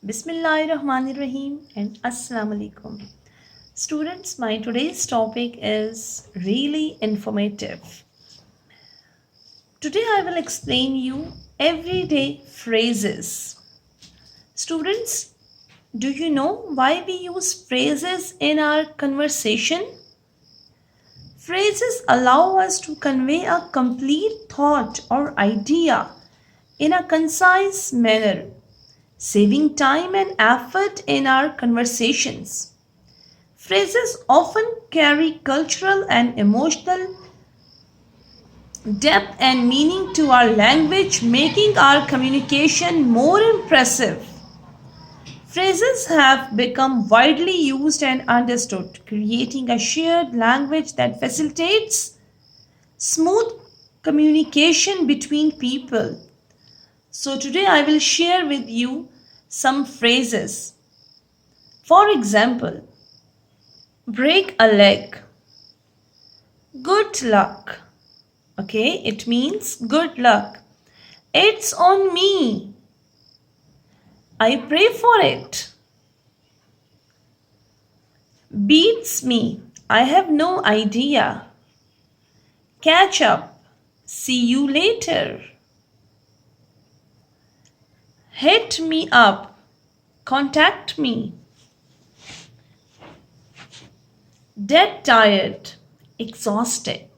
Bismillahirrahmanirrahim and Assalamu alaikum. Students, my today's topic is really informative. Today I will explain you everyday phrases. Students, do you know why we use phrases in our conversation? Phrases allow us to convey a complete thought or idea in a concise manner, saving time and effort in our conversations. Phrases often carry cultural and emotional depth and meaning to our language, making our communication more impressive. Phrases have become widely used and understood, creating a shared language that facilitates smooth communication between people. So, today I will share with you some phrases. For example, break a leg, good luck. Okay, it means good luck. It's on me. I pray for it. Beats me. I have no idea. Catch up. See you later. Hit me up. Contact me. Dead tired. Exhausted.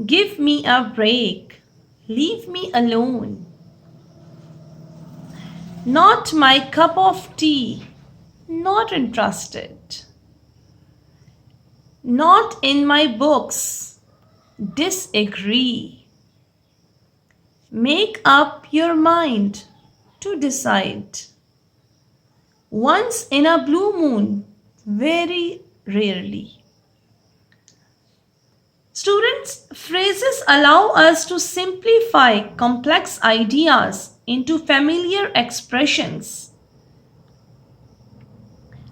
Give me a break. Leave me alone. Not my cup of tea. Not interested. Not in my books. Disagree. Make up your mind to decide. Once in a blue moon, very rarely. Students, phrases allow us to simplify complex ideas into familiar expressions,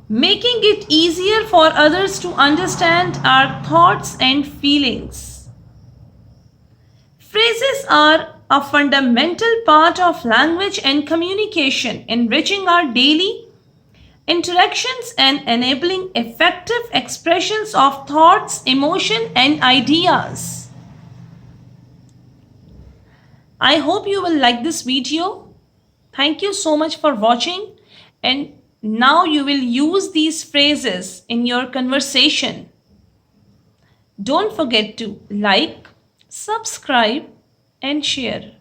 making it easier for others to understand our thoughts and feelings. Phrases are a fundamental part of language and communication, enriching our daily interactions and enabling effective expressions of thoughts, emotion, and ideas. I hope you will like this video. Thank you so much for watching, and now you will use these phrases in your conversation. Don't forget to like, subscribe, and share.